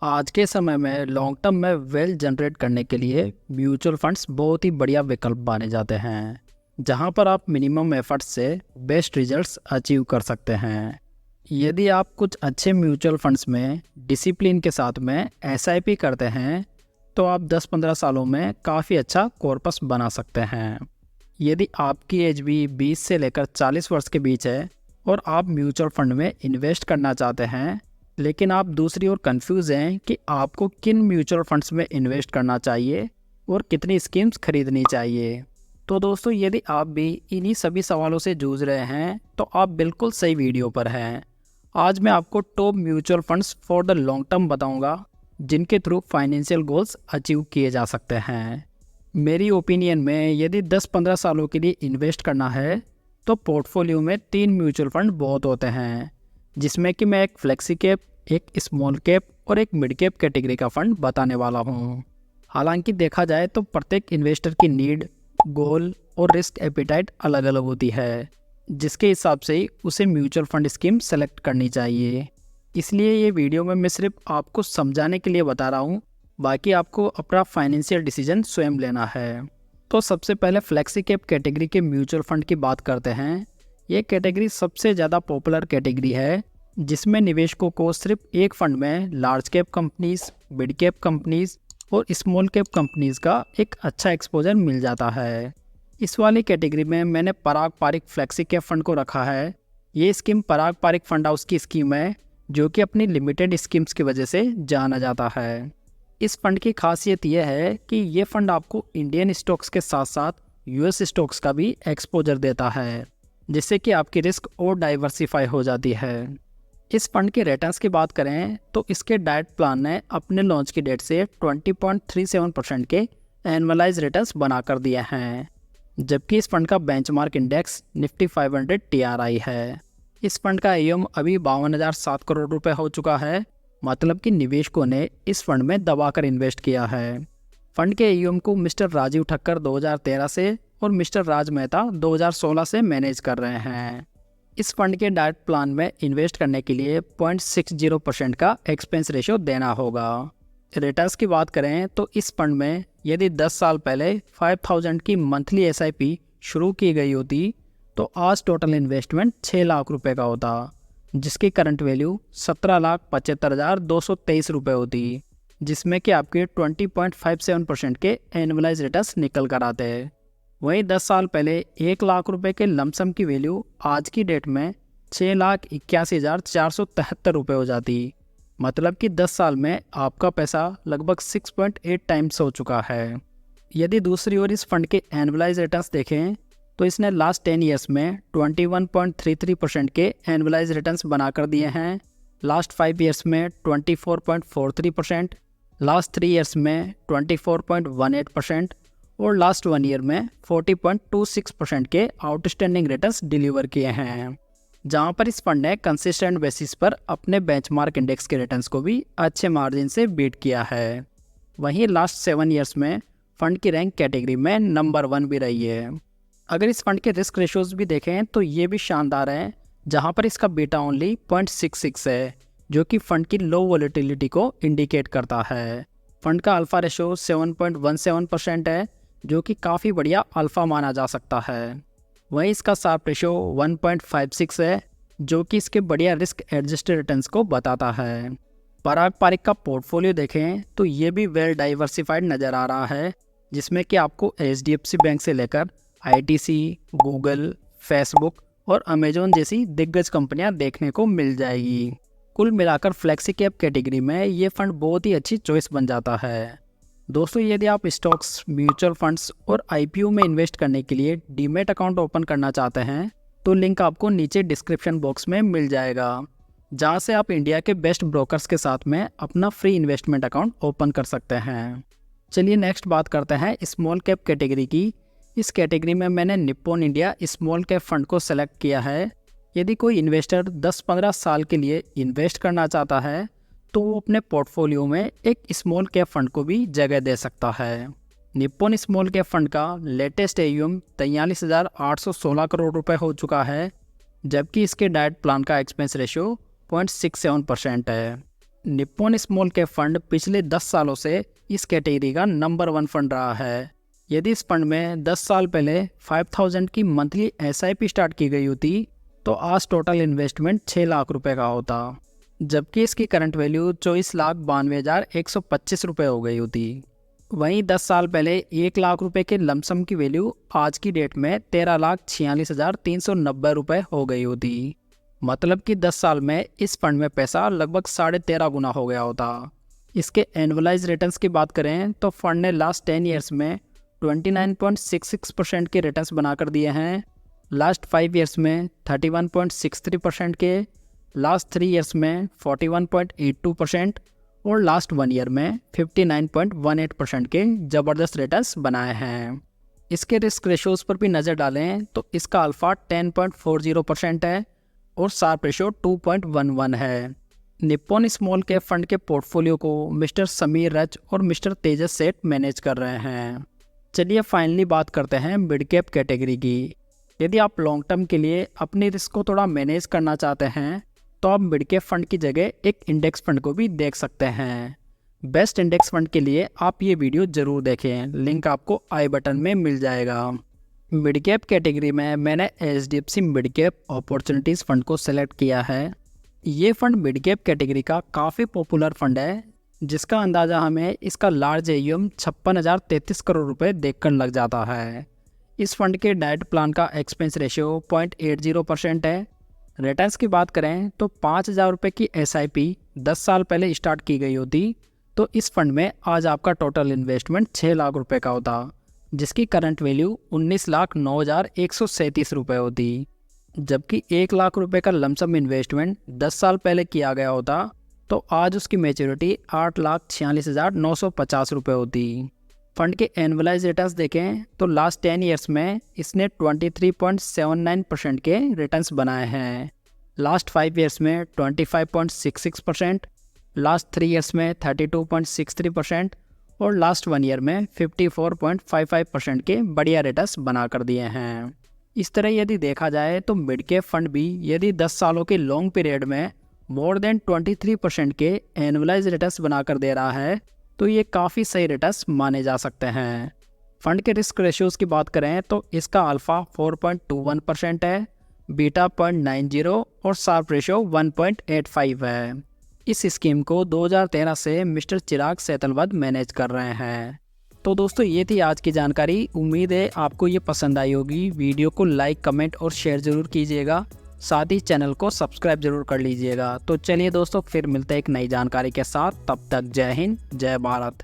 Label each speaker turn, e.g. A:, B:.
A: आज के समय में लॉन्ग टर्म में वेल्थ जनरेट करने के लिए म्यूचुअल फंड्स बहुत ही बढ़िया विकल्प माने जाते हैं, जहां पर आप मिनिमम एफर्ट्स से बेस्ट रिजल्ट्स अचीव कर सकते हैं। यदि आप कुछ अच्छे म्यूचुअल फंड्स में डिसिप्लिन के साथ में एसआईपी करते हैं, तो आप 10-15 सालों में काफ़ी अच्छा कॉर्पस बना सकते हैं। यदि आपकी एज भी 20 से लेकर 40 वर्ष के बीच है और आप म्यूचुअल फंड में इन्वेस्ट करना चाहते हैं, लेकिन आप दूसरी ओर कंफ्यूज हैं कि आपको किन म्यूचुअल फंड्स में इन्वेस्ट करना चाहिए और कितनी स्कीम्स खरीदनी चाहिए, तो दोस्तों यदि आप भी इन्हीं सभी सवालों से जूझ रहे हैं तो आप बिल्कुल सही वीडियो पर हैं। आज मैं आपको top mutual funds for the long term बताऊंगा, जिनके थ्रू फाइनेंशियल गोल्स अचीव किए जा सकते हैं। मेरी ओपिनियन में यदि 10-15 सालों के लिए इन्वेस्ट करना है तो पोर्टफोलियो में 3 म्यूचुअल फंड बहुत होते हैं, जिसमें कि मैं एक फ्लेक्सी कैप, एक स्मॉल कैप और एक मिड कैप कैटेगरी का फंड बताने वाला हूँ। हालांकि देखा जाए तो प्रत्येक इन्वेस्टर की नीड, गोल और रिस्क एपिटाइट अलग अलग होती है, जिसके हिसाब से ही उसे म्यूचुअल फंड स्कीम सेलेक्ट करनी चाहिए। इसलिए ये वीडियो में मैं सिर्फ आपको समझाने के लिए बता रहा हूँ, बाकी आपको अपना फाइनेंशियल डिसीजन स्वयं लेना है। तो सबसे पहले फ्लेक्सी कैप कैटेगरी के म्यूचुअल फंड की बात करते हैं। ये कैटेगरी सबसे ज़्यादा पॉपुलर कैटेगरी है, जिसमें निवेशकों को सिर्फ एक फंड में large cap companies, mid cap companies और स्मॉल कैप कंपनीज का एक अच्छा एक्सपोजर मिल जाता है। इस वाली कैटेगरी में मैंने पराग पारिक फ्लेक्सी कैप फंड को रखा है। ये स्कीम पराग पारिक फंड हाउस की स्कीम है, जो कि अपनी लिमिटेड स्कीम्स की वजह से जाना जाता है। इस फंड की खासियत यह है कि ये फंड आपको इंडियन स्टॉक्स के साथ साथ यूएस स्टॉक्स का भी एक्सपोजर देता है, जिससे कि आपकी रिस्क और डाइवर्सिफाई हो जाती है। इस फंड के रिटर्न्स की बात करें तो इसके डाइट प्लान ने अपने लॉन्च की डेट से 20.37% के एनुअलाइज रिटर्न्स बना कर दिए हैं, जबकि इस फंड का बेंचमार्क इंडेक्स निफ्टी 500 TRI है। इस फंड का AUM अभी 52,007 करोड़ रुपए हो चुका है, मतलब कि निवेशकों ने इस फंड में दबाकर इन्वेस्ट किया है। फंड के AUM को मिस्टर राजीव ठक्कर 2013 से और मिस्टर राज मेहता 2016 से मैनेज कर रहे हैं। इस फंड के डाइट प्लान में इन्वेस्ट करने के लिए 0.60% का एक्सपेंस रेशियो देना होगा। रिटर्न्स की बात करें तो इस फंड में यदि 10 साल पहले 5,000 की मंथली SIP शुरू की गई होती तो आज टोटल इन्वेस्टमेंट 6 लाख रुपए का होता, जिसकी करंट वैल्यू 17,75,223 रुपये होती, जिसमें कि आपके 20.57% के एनुअलाइज रिटर्न्स निकल कर आते हैं। वहीं 10 साल पहले 1 लाख रुपए के लमसम की वैल्यू आज की डेट में 6,81,473 रुपये हो जाती, मतलब कि 10 साल में आपका पैसा लगभग 6.8 टाइम्स हो चुका है। यदि दूसरी ओर इस फंड के एनुअलाइज रिटर्न्स देखें तो इसने लास्ट 10 ईयर्स में 21.33% के एनुअलाइज रिटर्न्स बना कर दिए हैं, लास्ट 5 ईयर्स में 24.43%, लास्ट 3 ईयर्स में 24.18% और लास्ट 1 ईयर में 40.26% के आउटस्टैंडिंग रिटर्न्स डिलीवर किए हैं, जहां पर इस फंड ने कंसिस्टेंट बेसिस पर अपने बेंचमार्क इंडेक्स के रिटर्न्स को भी अच्छे मार्जिन से बीट किया है। वहीं लास्ट 7 ईयर्स में फंड की रैंक कैटेगरी में नंबर 1 भी रही है। अगर इस फंड के रिस्क रेशियोज भी देखें तो ये भी शानदार हैं, जहां पर इसका बीटा ओनली 0.66 है, जो कि फंड की लो वोलेटिलिटी को इंडिकेट करता है। फंड का अल्फा रेशियो 7.17% है, जो कि काफ़ी बढ़िया अल्फा माना जा सकता है। वहीं इसका शार्प रेशियो 1.56 है, जो कि इसके बढ़िया रिस्क एडजस्टेड रिटर्न्स को बताता है। पराग पारिक का पोर्टफोलियो देखें तो ये भी वेल डाइवर्सिफाइड नज़र आ रहा है, जिसमें कि आपको HDFC बैंक से लेकर ITC, गूगल, फेसबुक और अमेजोन जैसी दिग्गज कंपनियां देखने को मिल जाएगी। कुल मिलाकर फ्लेक्सी कैप कैटेगरी में ये फंड बहुत ही अच्छी चॉइस बन जाता है। दोस्तों यदि आप स्टॉक्स, म्यूचुअल फंड्स और IPO में इन्वेस्ट करने के लिए डीमैट अकाउंट ओपन करना चाहते हैं तो लिंक आपको नीचे डिस्क्रिप्शन बॉक्स में मिल जाएगा, जहां से आप इंडिया के बेस्ट ब्रोकर्स के साथ में अपना फ्री इन्वेस्टमेंट अकाउंट ओपन कर सकते हैं। चलिए नेक्स्ट बात करते हैं स्मॉल कैप कैटेगरी की। इस कैटेगरी में मैंने Nippon India small cap fund को सेलेक्ट किया है। यदि कोई इन्वेस्टर 10-15 साल के लिए इन्वेस्ट करना चाहता है तो वो अपने पोर्टफोलियो में एक स्मॉल कैप फंड को भी जगह दे सकता है। निप्पॉन स्मॉल कैप फंड का लेटेस्ट AUM 43,816 करोड़ रुपए हो चुका है, जबकि इसके डाइट प्लान का एक्सपेंस रेशियो 0.67% है। निप्पॉन स्मॉल कैप फंड पिछले 10 सालों से इस कैटेगरी का नंबर 1 फंड रहा है। यदि इस फंड में 10 साल पहले 5000 की मंथली SIP स्टार्ट की गई होती तो आज टोटल इन्वेस्टमेंट 6 लाख रुपए का होता, जबकि इसकी करंट वैल्यू 24,92,125 रुपये हो गई होती। वहीं 10 साल पहले 1 लाख रुपए के लमसम की वैल्यू आज की डेट में 13,46,390 रुपये हो गई होती। मतलब कि 10 साल में इस फंड में पैसा लगभग 13.5 गुना हो गया होता। इसके एनुअलाइज रिटर्न्स की बात करें तो फंड ने लास्ट 10 ईयर्स में 29.66% के रिटर्न्स बनाकर दिए हैं, लास्ट 5 ईयर्स में 31.63% के, लास्ट 3 ईयर्स में 41.82% और लास्ट 1 ईयर में 59.18% के ज़बरदस्त रिटर्न्स बनाए हैं। इसके रिस्क रेशोज़ पर भी नज़र डालें तो इसका अल्फ़ा 10.40% है और शार्प रेशो 2.11 है। निप्पॉन स्मॉल कैप फंड के पोर्टफोलियो को मिस्टर समीर रच और मिस्टर तेजस सेठ मैनेज कर रहे हैं। चलिए फाइनली बात करते हैं मिड कैप कैटेगरी की। यदि आप लॉन्ग टर्म के लिए अपनी रिस्क को थोड़ा मैनेज करना चाहते हैं तो आप मिड कैप फंड की जगह एक इंडेक्स फंड को भी देख सकते हैं। बेस्ट इंडेक्स फंड के लिए आप ये वीडियो ज़रूर देखें, लिंक आपको आई बटन में मिल जाएगा। मिड कैप कैटेगरी में मैंने HDFC mid cap opportunities fund को सेलेक्ट किया है। ये फंड मिड कैप कैटेगरी का काफ़ी पॉपुलर फंड है, जिसका अंदाज़ा हमें इसका लार्ज AUM 56,033 करोड़ रुपए देखकर लग जाता है। इस फंड के डाइट प्लान का एक्सपेंस रेशियो 0.80% है। रिटर्न्स की बात करें तो 5,000 रुपये की SIP 10 साल पहले स्टार्ट की गई होती तो इस फंड में आज आपका टोटल इन्वेस्टमेंट 6 लाख रुपए का होता, जिसकी करंट वैल्यू 19,09,137 रुपये होती। जबकि 1 लाख रुपए का लमसम इन्वेस्टमेंट 10 साल पहले किया गया होता तो आज उसकी मैच्योरिटी 8,46,950 रुपये होती। फंड के एनुअलाइज रिटर्न्स देखें तो लास्ट 10 ईयर्स में इसने 23.79% के रिटर्न्स बनाए हैं, लास्ट 5 ईयर्स में 25.66%, लास्ट 3 ईयर्स में 32.63% और लास्ट 1 ईयर में 54.55% के बढ़िया रिटर्न्स बना कर दिए हैं। इस तरह यदि देखा जाए तो मिड कैप फंड भी यदि 10 सालों के लॉन्ग पीरियड में मोर देन 23% के एनुअलाइज रिटर्न्स बनाकर दे रहा है तो ये काफ़ी सही रिटर्न्स माने जा सकते हैं। फंड के रिस्क रेशियोज़ की बात करें तो इसका अल्फ़ा 4.21% है, बीटा 0.90 और शार्प रेशियो 1.85 है। इस स्कीम को 2013 से मिस्टर चिराग सेतलवद मैनेज कर रहे हैं। तो दोस्तों ये थी आज की जानकारी। उम्मीद है आपको ये पसंद आई होगी। वीडियो को लाइक, कमेंट और शेयर ज़रूर कीजिएगा, साथ ही चैनल को सब्सक्राइब जरूर कर लीजिएगा। तो चलिए दोस्तों फिर मिलते हैं एक नई जानकारी के साथ, तब तक जय हिंद, जय भारत।